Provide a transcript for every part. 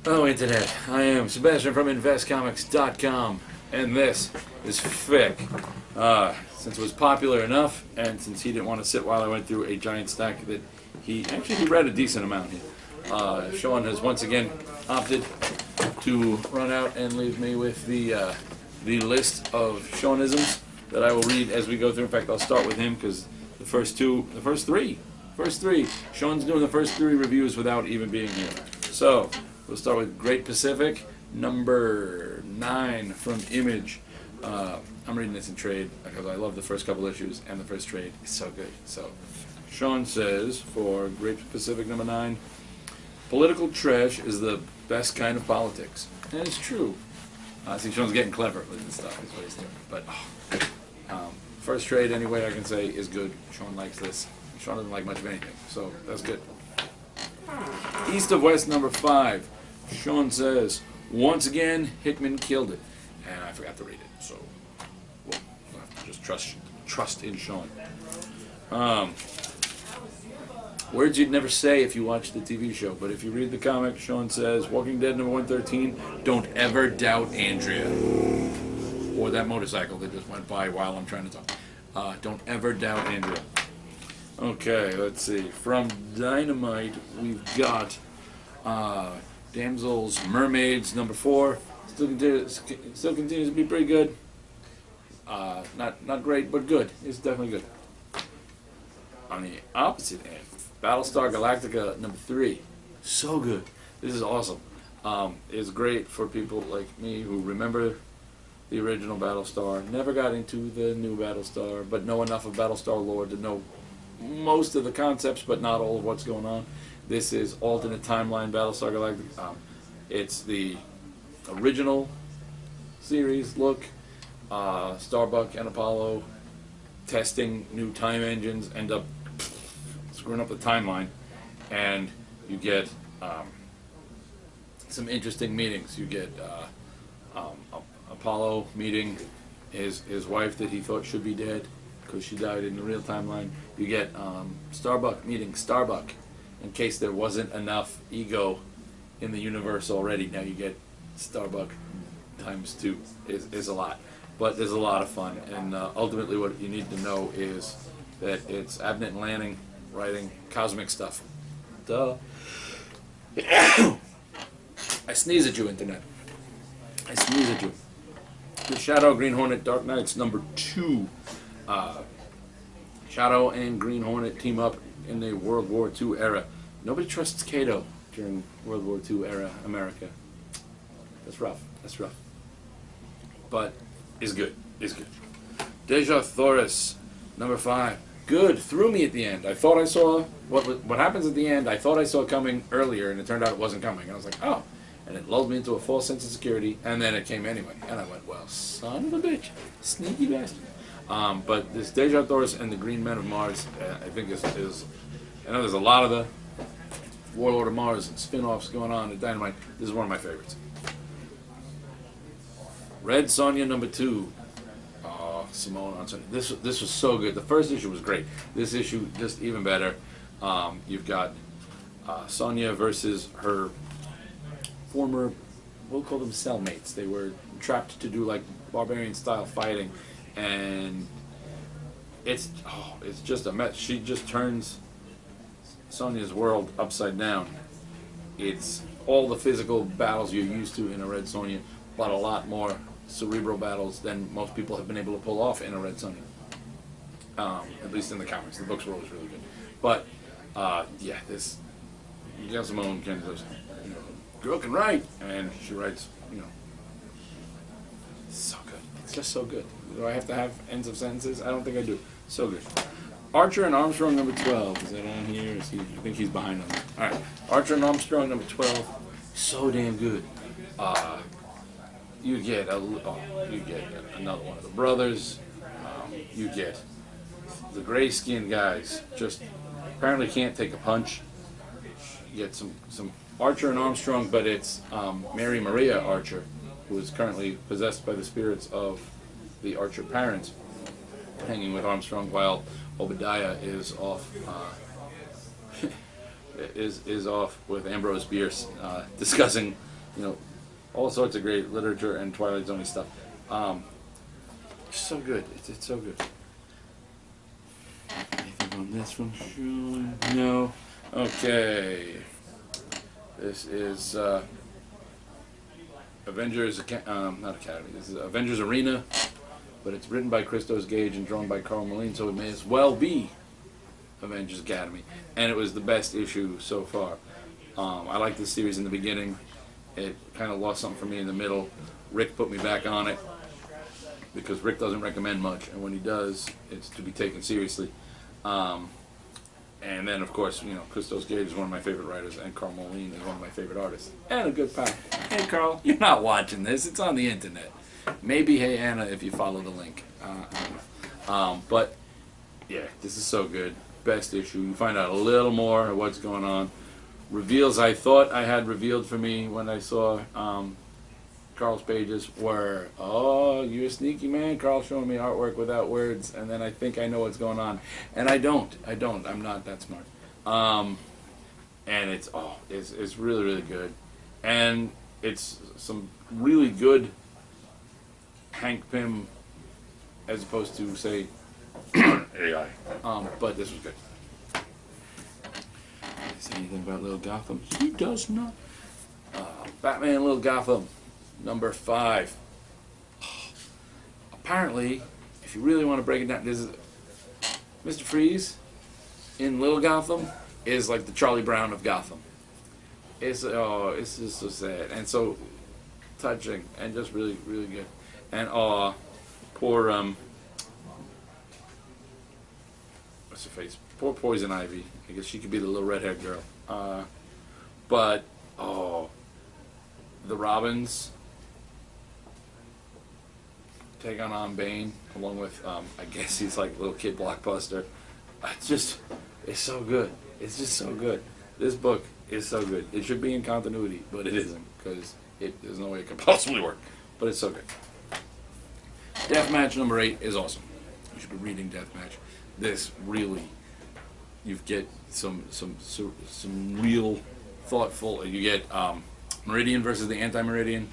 Hello Internet, I am Sebastian from InvestComics.com, and this is FIC. Since it was popular enough, and since he didn't want to sit while I went through a giant stack that he read a decent amount here. Sean has once again opted to run out and leave me with the list of Seanisms that I will read as we go through. In fact, I'll start with him because the first three, Sean's doing the first three reviews without even being here. So, we'll start with Great Pacific, number 9 from Image. I'm reading this in trade because I love the first couple issues, and the first trade is so good. So, Sean says for Great Pacific number 9, political trash is the best kind of politics. And it's true. See, Sean's getting clever with this stuff, is what he's doing. But, first trade, anyway, I can say, is good. Sean likes this. Sean doesn't like much of anything, so that's good. East of West number 5. Sean says, once again, Hickman killed it. And I forgot to read it, so we'll have to just trust in Sean. Words you'd never say if you watch the TV show, but if you read the comic, Sean says, Walking Dead number 113, don't ever doubt Andrea. Or that motorcycle that just went by while I'm trying to talk. Don't ever doubt Andrea. Okay, let's see. From Dynamite, we've got Damsels, Mermaids, number 4. Still continues to be pretty good. Not great, but good. It's definitely good. On the opposite end, Battlestar Galactica, number 3. So good. This is awesome. It's great for people like me who remember the original Battlestar, never got into the new Battlestar, but know enough of Battlestar lore to know most of the concepts, but not all of what's going on. This is alternate timeline Battlestar Galactica. It's the original series look. Starbuck and Apollo testing new time engines end up screwing up the timeline, and you get some interesting meetings. You get Apollo meeting his wife that he thought should be dead because she died in the real timeline. You get Starbuck meeting Starbuck in case there wasn't enough ego in the universe already. Now you get Starbuck times 2 is a lot. But there's a lot of fun, and ultimately what you need to know is that it's Abnett and Lanning writing cosmic stuff. Duh. I sneeze at you, Internet. I sneeze at you. The Shadow, Green Hornet, Dark Knights, number 2. Shadow and Green Hornet team up in the World War II era. Nobody trusts Kato during World War II era America. That's rough. That's rough. But is good. Is good. Deja Thoris, number 5. Good. Threw me at the end. I thought I saw what happens at the end. I thought I saw it coming earlier, and it turned out it wasn't coming. I was like, oh. And it lulled me into a false sense of security, and then it came anyway. And I went, well, son of a bitch. Sneaky bastard. But this Deja Thoris and the Green Men of Mars, I think is I know there's a lot of the Warlord of Mars and spin-offs going on at Dynamite. This is one of my favorites. Red Sonja, number 2. Simone on Sonja. This was so good. The first issue was great. This issue just even better. You've got Sonja versus her former, we'll call them cellmates. They were trapped to do like barbarian style fighting, and it's just a mess. She just turns Sonja's world upside down. It's all the physical battles you're used to in a Red Sonja, but a lot more cerebral battles than most people have been able to pull off in a Red Sonja. At least in the comics. The books were always really good. But yeah, this Gail Simone can just, girl can write, and she writes, so good. It's just so good. Do I have to have ends of sentences? I don't think I do. So good. Archer and Armstrong, number 12. Is that on here? I think he's behind on that. All right. Archer and Armstrong, number 12. So damn good. You get another one of the brothers. You get the gray-skinned guys just apparently can't take a punch. You get some Archer and Armstrong, but it's Mary Maria Archer, who is currently possessed by the spirits of the Archer parents, hanging with Armstrong while Obadiah is off is off with Ambrose Bierce discussing you know, all sorts of great literature and Twilight Zone stuff. It's so good. It's so good. Anything on this one, Sean? No. Okay. This is Avengers, not Academy. This is Avengers Arena, but it's written by Christos Gage and drawn by Carl Moline, so it may as well be Avengers Academy. And it was the best issue so far. I liked this series in the beginning. It kind of lost something for me in the middle. Rick put me back on it because Rick doesn't recommend much, and when he does, it's to be taken seriously. And then, of course, you know, Christos Gage is one of my favorite writers, and Carl Moline is one of my favorite artists. And a good pal. Hey, Carl, you're not watching this. It's on the internet. Maybe Hey Anna if you follow the link. But, yeah, this is so good. Best issue. You find out a little more of what's going on. Reveals I thought I had revealed for me when I saw Carl's pages were, oh, you're a sneaky man, Carl, showing me artwork without words, and then I think I know what's going on. And I don't. I'm not that smart. And it's really, really good. And it's some really good Hank Pym as opposed to, say, AI. But this was good. Say anything about Little Gotham? He does not. Batman Little Gotham, number 5. Apparently, if you really want to break it down, this is Mr. Freeze in Little Gotham is like the Charlie Brown of Gotham. It's just so sad and so touching and just really, really good. And poor what's her face? Poor Poison Ivy. I guess she could be the little redhead girl. But the Robins take on Bane along with I guess he's like little kid Blockbuster. It's so good. It's just so good. This book is so good. It should be in continuity, but it isn't because there's no way it could possibly work. But it's so good. Deathmatch number 8 is awesome. You should be reading Deathmatch. This really, you get some real thoughtful. You get Meridian versus the Anti-Meridian,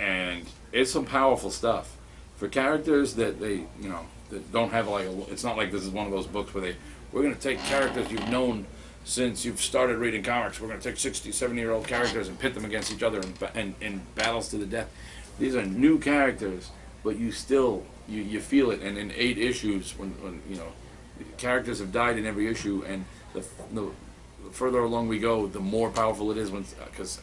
and it's some powerful stuff for characters that that don't have like it's not like this is one of those books where we're going to take characters you've known since you've started reading comics. We're going to take 60, 70-year-old characters and pit them against each other in battles to the death. These are new characters, but you still you feel it. And in 8 issues, when characters have died in every issue, and the further along we go, the more powerful it is. Because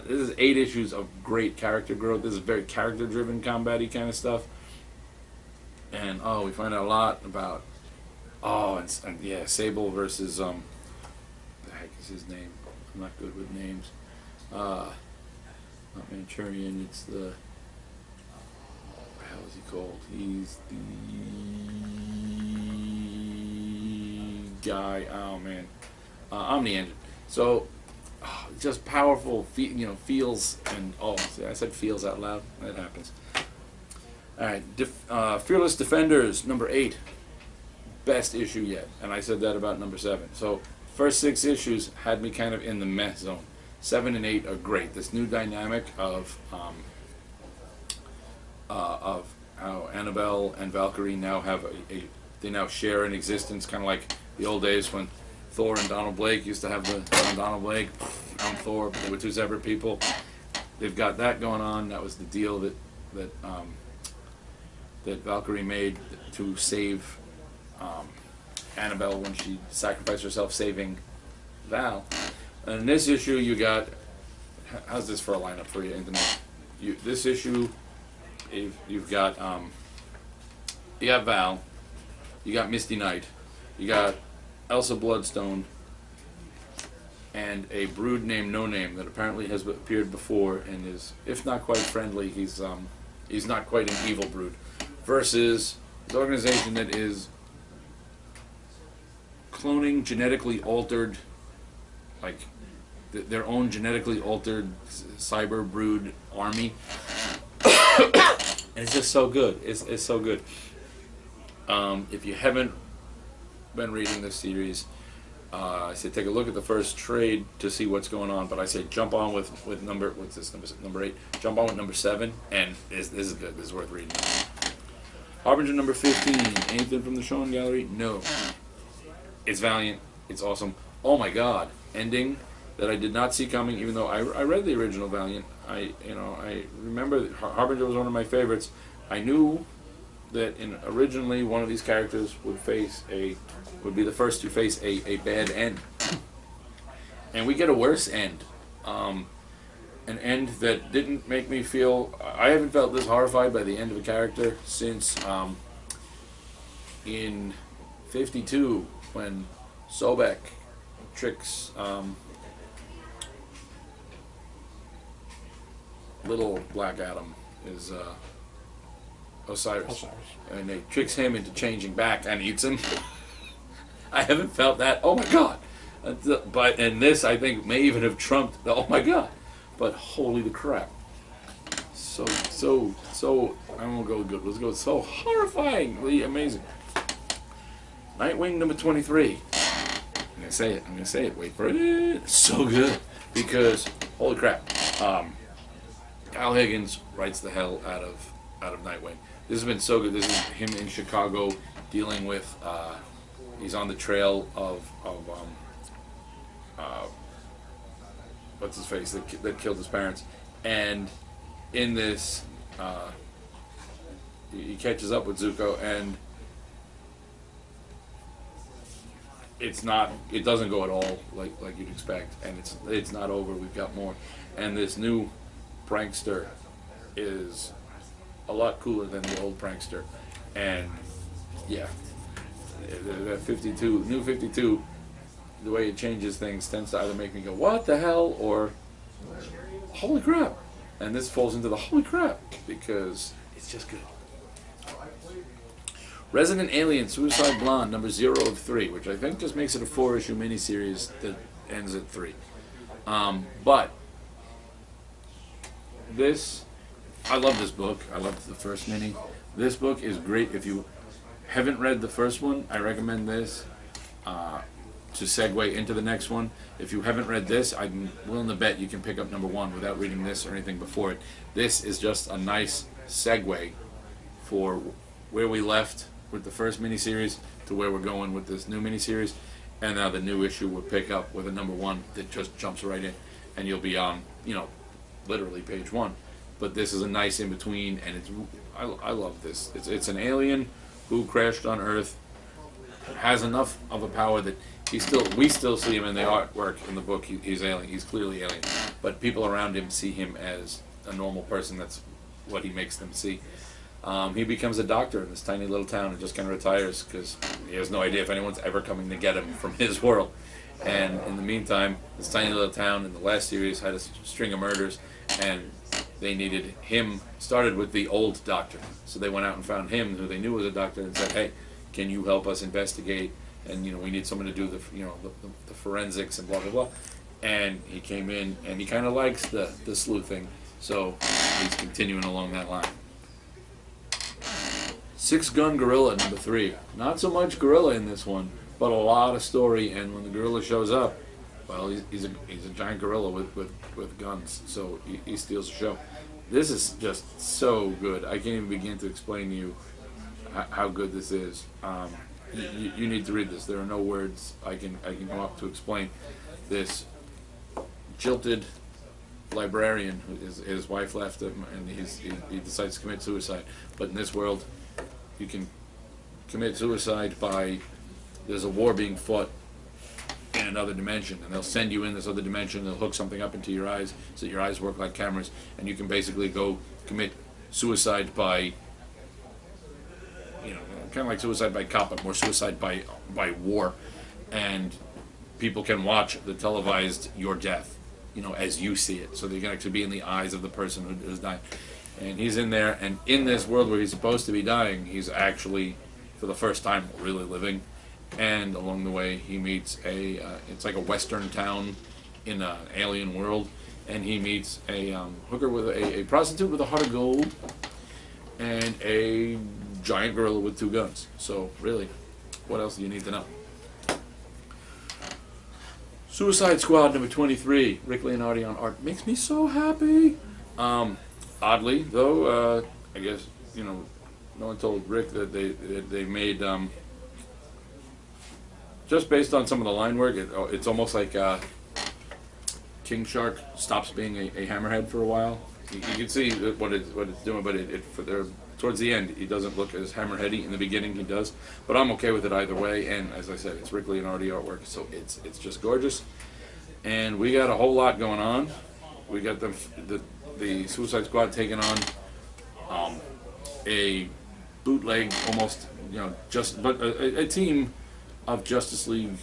this is 8 issues of great character growth. This is very character-driven, combat-y kind of stuff. And we find out a lot about Sable versus the heck is his name? I'm not good with names. Not Manchurian. It's the what the hell is he called? He's the guy. Oh man, Omni Engine. So just powerful. Feels and see, I said feels out loud. That happens. All right, Fearless Defenders, number 8. Best issue yet, and I said that about number 7. So first 6 issues had me kind of in the meh zone. 7 and 8 are great. This new dynamic of how Annabelle and Valkyrie now have they now share an existence, kind of like the old days when Thor and Donald Blake used to have Donald Blake, I'm Thor, but they were 2 separate people. They've got that going on. That was the deal that Valkyrie made to save Annabelle when she sacrificed herself saving Val. And in this issue you got, how's this for a lineup for you, Internet? This issue, you've got you got Val, you got Misty Knight, you got Elsa Bloodstone, and a brood named No Name that apparently has appeared before and is, if not quite friendly, he's not quite an evil brood. Versus the organization that is cloning genetically altered, like their own genetically altered cyber brood army. And it's just so good. It's so good. If you haven't been reading this series, I say take a look at the first trade to see what's going on, but I say jump on with number 8. Jump on with number 7, and this is good. This is worth reading. Harbinger number 15. Anything from the Sean Gallery? No. It's Valiant. It's awesome. Oh my God! Ending that I did not see coming. Even though I read the original Valiant, I remember that Harbinger was one of my favorites. I knew that originally one of these characters would be the first to face a bad end, and we get a worse end, an end that didn't make me feel. I haven't felt this horrified by the end of a character since in 52 when Sobek tricks little Black Adam is Osiris, and they tricks him into changing back and eats him. I haven't felt that. Oh my God! But and this I think may even have trumped the oh my God. But holy the crap! So I won't go good. Let's go. So horrifyingly amazing. Nightwing number 23. I'm gonna say it. Wait for it. It's so good because holy crap. Al Higgins writes the hell out of Nightwing. This has been so good. This is him in Chicago dealing with. He's on the trail of what's his face that killed his parents, and in this he catches up with Zuko, and it doesn't go at all like you'd expect, and it's not over. We've got more, and this new prankster is a lot cooler than the old prankster, and yeah, the 52, new 52, the way it changes things tends to either make me go what the hell or holy crap, and this falls into the holy crap because it's just good. Resident Alien Suicide Blonde number 0 of 3, which I think just makes it a 4-issue miniseries that ends at 3, but I love this book. I loved the first mini. This book is great. If you haven't read the first one, I recommend this to segue into the next one. If you haven't read this, I'm willing to bet you can pick up number 1 without reading this or anything before it. This is just a nice segue for where we left with the first miniseries to where we're going with this new miniseries, and now the new issue will pick up with a number 1 that just jumps right in, and you'll be on, literally page 1. But this is a nice in between, and I love this. It's an alien who crashed on Earth, has enough of a power that we still see him in the artwork in the book. He's alien. He's clearly alien, but people around him see him as a normal person. That's what he makes them see. He becomes a doctor in this tiny little town and just kind of retires because he has no idea if anyone's ever coming to get him from his world. And in the meantime, this tiny little town in the last series had a string of murders, and they needed him. Started with the old doctor, so they went out and found him, who they knew was a doctor, and said, "Hey, can you help us investigate? And we need someone to do the forensics and blah blah blah." And he came in, and he kind of likes the sleuthing, so he's continuing along that line. 6-Gun Gorilla number 3. Not so much gorilla in this one, but a lot of story. And when the gorilla shows up, well, he's a giant gorilla with guns, so he steals the show. This is just so good. I can't even begin to explain to you how good this is. You need to read this. There are no words I can come up to explain this. Jilted librarian, his wife left him, and he decides to commit suicide. But in this world, you can commit suicide by, there's a war being fought in another dimension, and they'll send you in this other dimension. They'll hook something up into your eyes so that your eyes work like cameras, and you can basically go commit suicide by, kind of like suicide by cop, but more suicide by war, and people can watch the televised your death, as you see it, so they can actually be in the eyes of the person who's dying. And he's in there, and in this world where he's supposed to be dying, he's actually, for the first time, really living. And along the way, he meets it's like a western town in an alien world, and he meets a hooker with a prostitute with a heart of gold, and a giant gorilla with 2 guns. So really, what else do you need to know? Suicide Squad number 23. Rick Leonardi on art makes me so happy. Oddly, though, I guess, you know, no one told Rick that they made, just based on some of the line work, it's almost like King Shark stops being a hammerhead for a while. You can see what it's doing, but towards the end, he doesn't look as hammerheady. In the beginning, he does. But I'm okay with it either way. And as I said, it's Rick Leonardi artwork, so it's just gorgeous. And we got a whole lot going on. We got the Suicide Squad taking on a bootleg, almost, you know, but a team of Justice League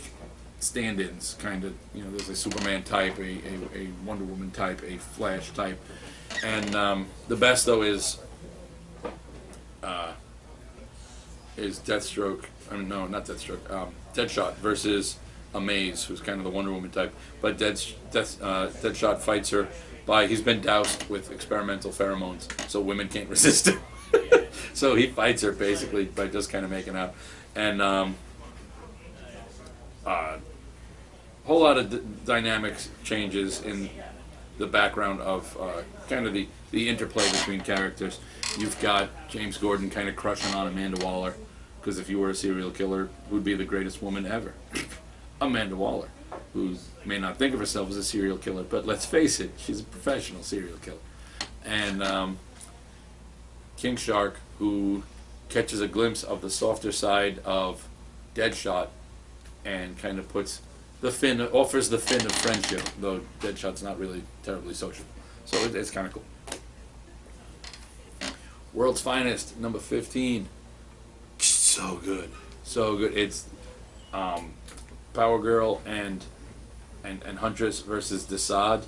stand-ins, kind of. You know, there's a Superman type, a Wonder Woman type, a Flash type, and the best though is Deathstroke. I mean, no, not Deathstroke. Deadshot versus Amaze, who's kind of the Wonder Woman type, but Deadshot fights her by he's been doused with experimental pheromones, so women can't resist him. So he fights her basically by just kind of making out, and whole lot of dynamics changes in the background of kind of the interplay between characters. You've got James Gordon kind of crushing on Amanda Waller, because if you were a serial killer, who'd be the greatest woman ever? Amanda Waller, who may not think of herself as a serial killer, but let's face it, she's a professional serial killer. And King Shark, who catches a glimpse of the softer side of Deadshot and kind of offers the fin of friendship, though Deadshot's not really terribly sociable. So it's kind of cool. World's Finest, number 15. So good. So good. It's Power Girl and Huntress versus Desaad.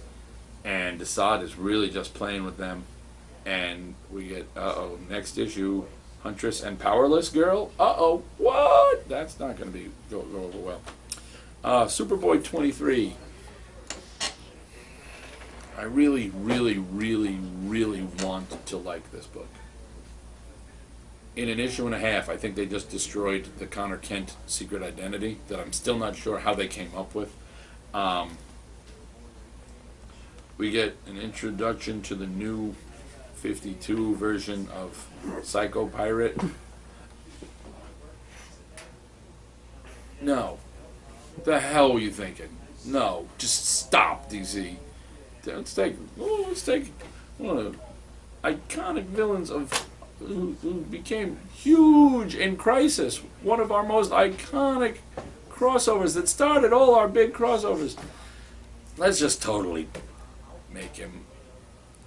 And Desaad is really just playing with them. And we get, next issue, Huntress and Powerless Girl. What? That's not going to go over well. Superboy 23. I really, really, really, really want to like this book. In an issue and a half, I think they just destroyed the Connor Kent secret identity that I'm still not sure how they came up with. We get an introduction to the new 52 version of Psycho Pirate. No. What the hell were you thinking? No. Just stop, DC. Let's take one of the iconic villains who became huge in Crisis. One of our most iconic crossovers that started all our big crossovers. Let's just totally make him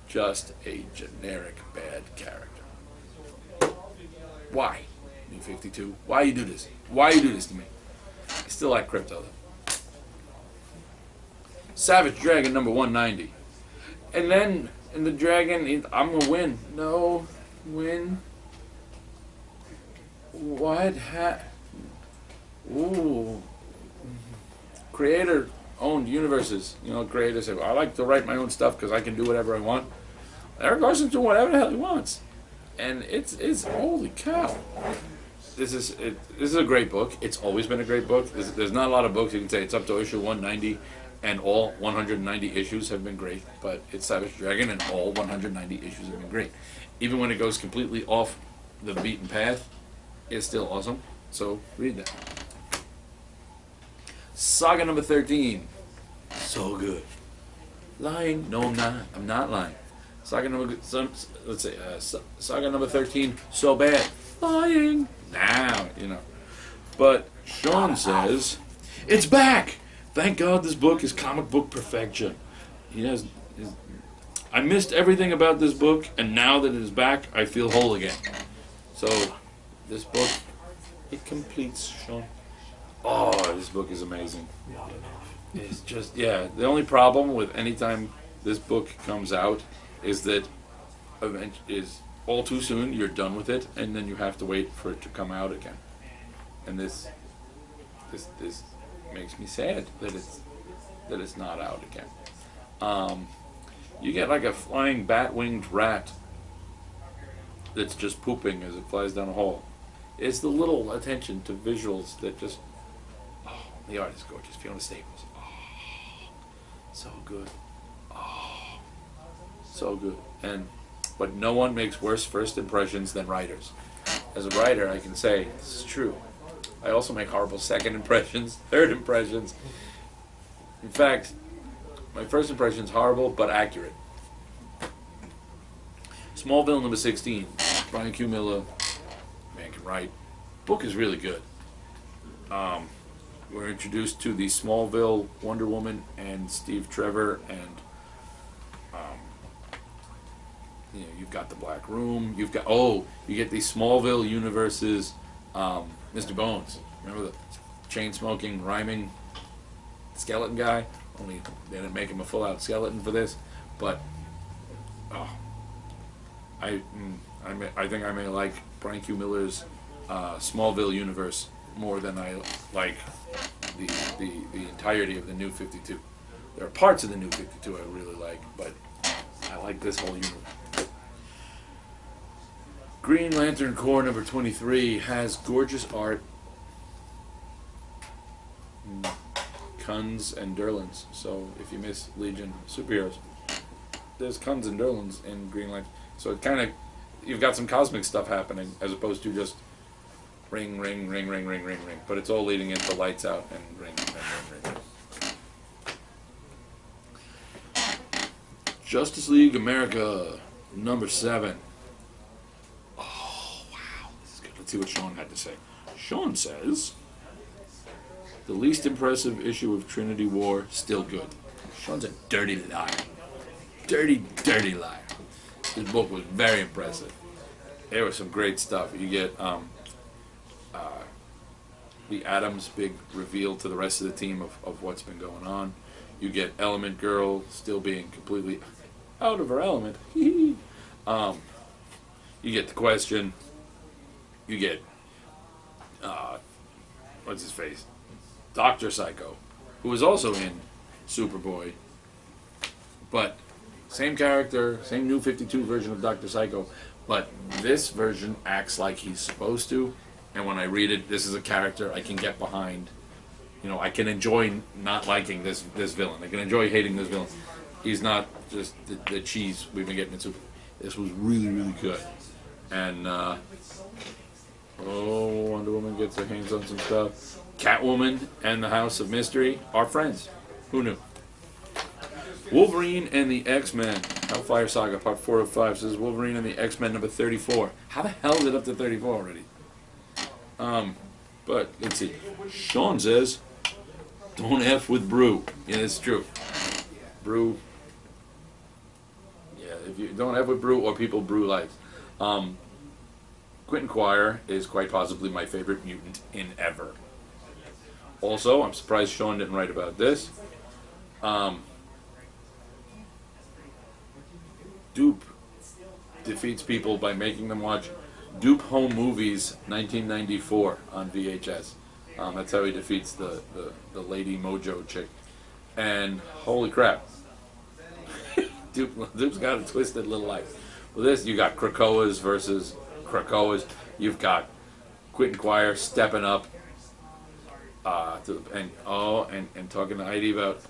just a generic bad character. Why? New 52. Why you do this? Why you do this to me? I still like Crypto though. Savage Dragon number 190. And then in the Dragon, I'm gonna win. No, win. What? Ooh. Creator-owned universes. You know, creators say, I like to write my own stuff because I can do whatever I want. Eric Larson's doing whatever the hell he wants. And it's holy cow. This is a great book. It's always been a great book. There's not a lot of books you can say it's up to issue 190 and all 190 issues have been great, but it's Savage Dragon and all 190 issues have been great. Even when it goes completely off the beaten path, it's still awesome. So read that. Saga number 13. So good. Lying? No, I'm not. I'm not lying. Saga number 13. So bad. Lying. Now, you know. But Sean says, it's back! Thank God this book is comic book perfection. I missed everything about this book, and now that it is back, I feel whole again. So, this book, it completes Sean. Oh, this book is amazing. It's just, yeah, the only problem with any time this book comes out is that all too soon you're done with it, and then you have to wait for it to come out again. And this makes me sad that it's not out again. You get like a flying bat-winged rat that's just pooping as it flies down a hall. It's the little attention to visuals that just, the art is gorgeous. Fiona Staples. So good. So good. But no one makes worse first impressions than writers. As a writer, I can say this is true. I also make horrible second impressions, third impressions. In fact, my first impression is horrible but accurate. Smallville number 16. Brian Q. Miller. Man can write. Book is really good. We're introduced to the Smallville Wonder Woman and Steve Trevor, and you've got the Black Room. You get the Smallville universe's Mr. Bones. Remember the chain-smoking, rhyming skeleton guy? Only they didn't make him a full-out skeleton for this, but I think I may like Brian Q. Miller's Smallville universe more than I like the entirety of the New 52. There are parts of the New 52 I really like, but I like this whole universe. Green Lantern Corps number 23 has gorgeous art, Kuns and Durlans. So if you miss Legion superheroes, there's Kuns and Durlans in Green Lantern. So it kind of, you've got some cosmic stuff happening as opposed to just ring, ring, ring, ring, ring, ring, ring. But it's all leading into lights out and ring, ring, ring, ring. Justice League America number 7. Let's see what Sean had to say. Sean says, the least impressive issue of Trinity War, still good. Sean's a dirty liar. Dirty, dirty liar. This book was very impressive. There was some great stuff. You get the Atom's big reveal to the rest of the team of what's been going on. You get Element Girl still being completely out of her element. You get the Question. You get, what's his face? Dr. Psycho, who was also in Superboy. But same character, same New 52 version of Dr. Psycho, but this version acts like he's supposed to. And when I read it, this is a character I can get behind. You know, I can enjoy not liking this villain. I can enjoy hating this villain. He's not just the cheese we've been getting in Superboy. This was really, really good. And, Wonder Woman gets her hands on some stuff. Catwoman and the House of Mystery are friends. Who knew? Wolverine and the X-Men. Hellfire Saga, part 4 of 5 says Wolverine and the X-Men number 34. How the hell is it up to 34 already? But let's see. Sean says, don't F with Brew. Yeah, it's true. Brew. Yeah, if you don't F with Brew or people Brew likes. Quentin Quire is quite possibly my favorite mutant in ever. Also, I'm surprised Sean didn't write about this. Dupe defeats people by making them watch Dupe Home Movies 1994 on VHS. That's how he defeats the Lady Mojo chick. And holy crap. Dupe's got a twisted little life. Well, this, you got Krakoa's versus Krakoa's. You've got Quentin Quire stepping up and talking to Heidi about,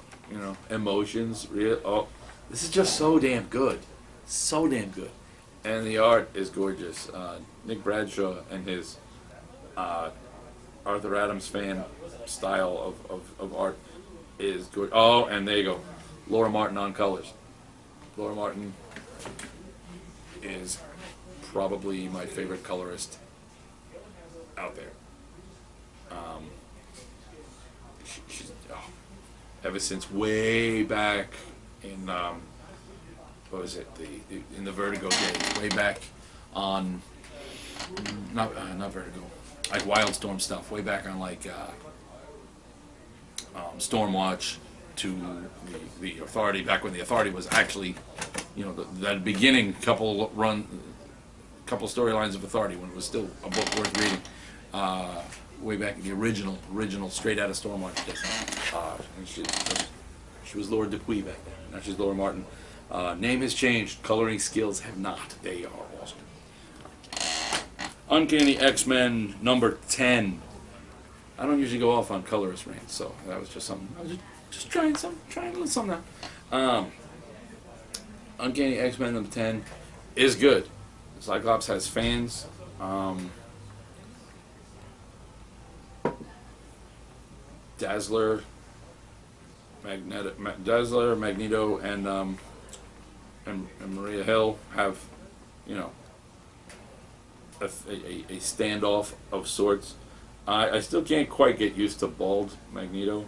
emotions. This is just so damn good. So damn good. And the art is gorgeous. Nick Bradshaw and his Arthur Adams fan style of art is good. Oh, and there you go. Laura Martin on colors. Laura Martin is probably my favorite colorist out there. She's ever since way back in what was it, in the Vertigo days, way back on not Vertigo, like Wildstorm stuff, way back on like Stormwatch to the Authority, back when the Authority was actually, that beginning couple storylines of Authority when it was still a book worth reading, way back in the original straight out of Stormwatch days. She was Laura Dupuis back then. Now she's Laura Martin. Name has changed. Coloring skills have not. They are awesome. Uncanny X-Men number 10. I don't usually go off on colorist reigns, so that was just something. I was just trying a little something out. Uncanny X-Men number 10 is good. Cyclops has fans. Dazzler, Magneto, and Maria Hill have, you know, a standoff of sorts. I still can't quite get used to bald Magneto,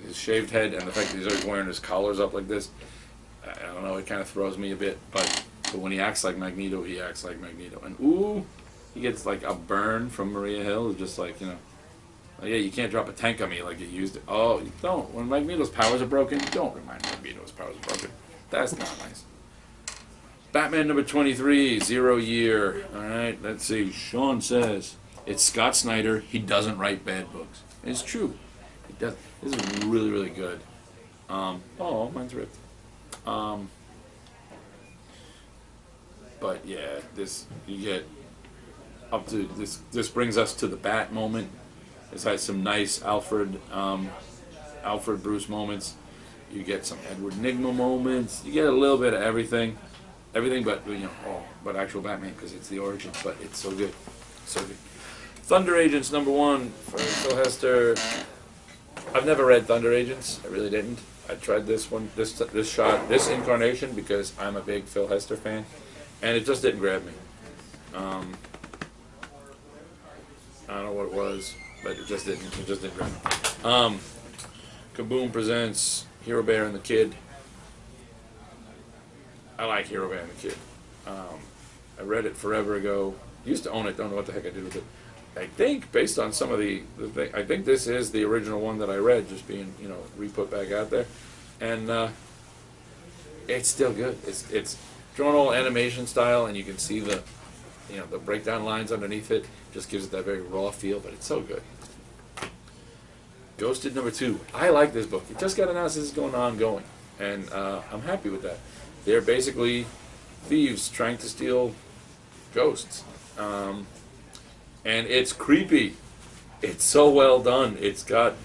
his shaved head, and the fact that he's always wearing his collars up like this. I don't know, it kind of throws me a bit, but when he acts like Magneto, he acts like Magneto. And ooh, he gets like a burn from Maria Hill, just like, you know, oh, yeah, you can't drop a tank on me like you used to. Oh, you don't. When Magneto's powers are broken, don't remind Magneto's powers are broken. That's not nice. Batman number 23, 0 year. Alright, let's see. Sean says, it's Scott Snyder. He doesn't write bad books. And it's true. He does. This is really, really good. Oh, mine's ripped. But yeah, this, you get up to, this brings us to the Bat moment. This has some nice Alfred Bruce moments. You get some Edward Nygma moments. You get a little bit of everything, but you know, but actual Batman, because it's the origin. But it's so good, so good. Thunder Agents number 1 for Phil Hester. I've never read Thunder Agents. I really didn't. I tried this one, this incarnation, because I'm a big Phil Hester fan, and it just didn't grab me. I don't know what it was, but it just didn't grab me. Kaboom presents Hero Bear and the Kid. I like Hero Bear and the Kid. I read it forever ago. Used to own it. Don't know what the heck I did with it. I think based on some of the I think this is the original one that I read, just being, you know, re-put back out there, and it's still good. It's drawn all animation style, and you can see the, you know, the breakdown lines underneath it. Just gives it that very raw feel, but it's so good. Ghosted number 2. I like this book. It just got announced this is going ongoing, and I'm happy with that. They're basically thieves trying to steal ghosts, and it's creepy. It's so well done. It's got,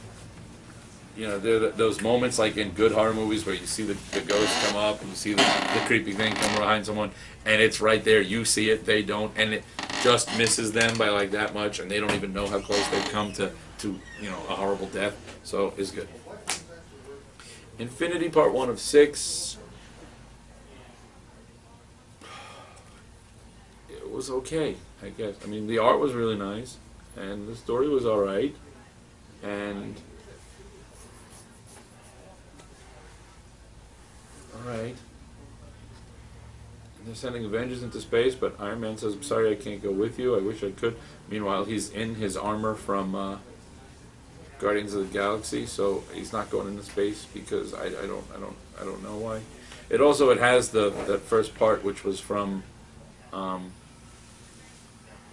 you know, those moments like in good horror movies where you see the ghost come up and you see the creepy thing come behind someone, and it's right there. You see it, they don't, and it just misses them by like that much, and they don't even know how close they've come to you know, a horrible death. So it's good. Infinity Part 1 of 6. It was okay, I guess. I mean, the art was really nice, and the story was alright, and alright. They're sending Avengers into space, but Iron Man says, I'm sorry I can't go with you. I wish I could. Meanwhile, he's in his armor from Guardians of the Galaxy, so he's not going into space because I don't know why. It has that first part, which was from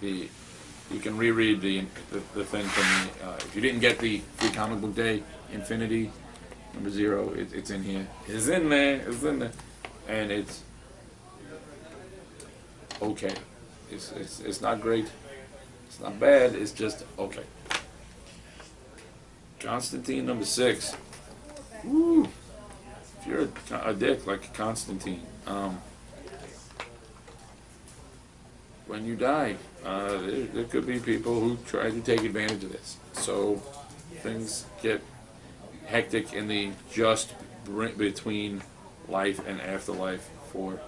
you can reread the thing from the, if you didn't get the free comic book day, Infinity number 0, it's in here. It's in there, and it's okay. It's not great. It's not bad. It's just okay. Constantine number 6. Woo! If you're a dick like Constantine, when you die, there could be people who try to take advantage of this. So things get hectic in the just between life and afterlife for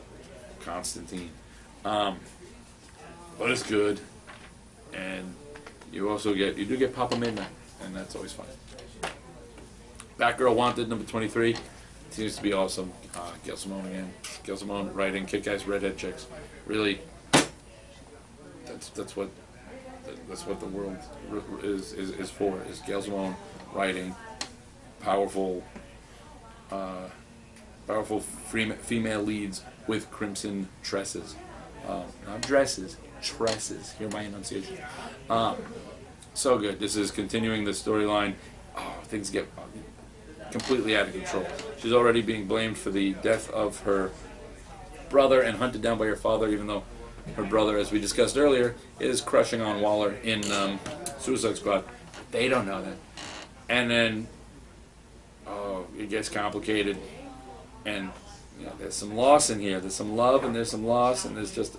Constantine. But it's good, and you do get Papa Midnight, and that's always fun. Batgirl Wanted number 23 seems to be awesome. Gail Simone again. Gail Simone writing kick-ass redhead chicks. Really, that's what the world is for. Is Gail Simone writing powerful female leads with crimson tresses. Not dresses, tresses. Hear my enunciation. So good. This is continuing the storyline. Oh, things get completely out of control. She's already being blamed for the death of her brother and hunted down by her father, even though her brother, as we discussed earlier, is crushing on Waller in Suicide Squad. They don't know that. And then, oh, it gets complicated. And you know, there's some loss in here. There's some love and there's some loss, and there's just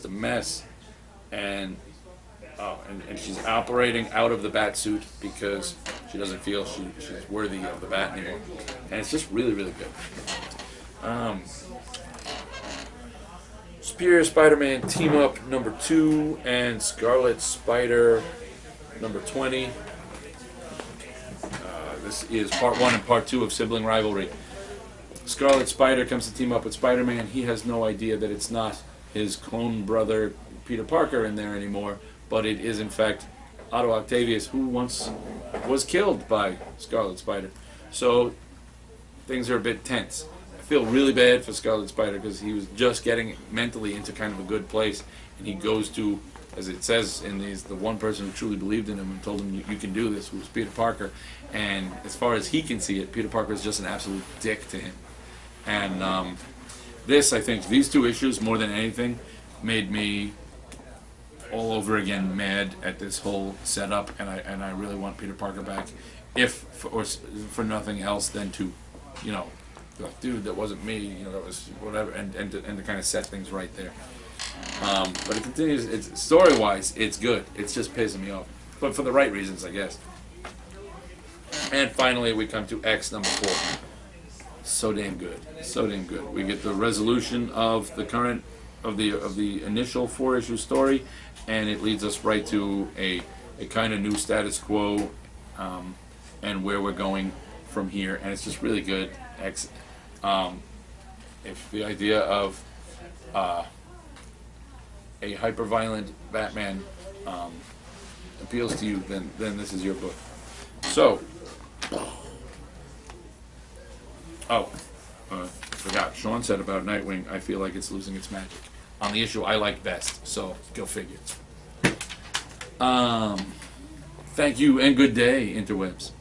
a mess. And and she's operating out of the bat suit because she doesn't feel she's worthy of the bat anymore. And it's just really, really good. Superior Spider-Man Team Up number 2 and Scarlet Spider number 20. This is part 1 and part 2 of Sibling Rivalry. Scarlet Spider comes to team up with Spider-Man. He has no idea that it's not his clone brother Peter Parker in there anymore, but it is in fact Otto Octavius, who once was killed by Scarlet Spider. So things are a bit tense. I feel really bad for Scarlet Spider because he was just getting mentally into kind of a good place, and he goes to, as it says in these, the one person who truly believed in him and told him you can do this, who was Peter Parker. And as far as he can see it, Peter Parker is just an absolute dick to him. And this, I think, these 2 issues more than anything made me all over again mad at this whole setup, and I really want Peter Parker back, if for nothing else than to, you know, like, dude, that wasn't me, you know, that was whatever, and to kind of set things right there. But it continues. It's story-wise, it's good. It's just pissing me off, but for the right reasons, I guess. And finally, we come to X number 4. So damn good, so damn good. We get the resolution of the current of the initial 4-issue story, and it leads us right to a kind of new status quo, and where we're going from here. And it's just really good. X, if the idea of a hyper-violent Batman appeals to you, then this is your book. So, forgot. Sean said about Nightwing, I feel like it's losing its magic. On the issue I like best, so go figure. Thank you and good day, interwebs.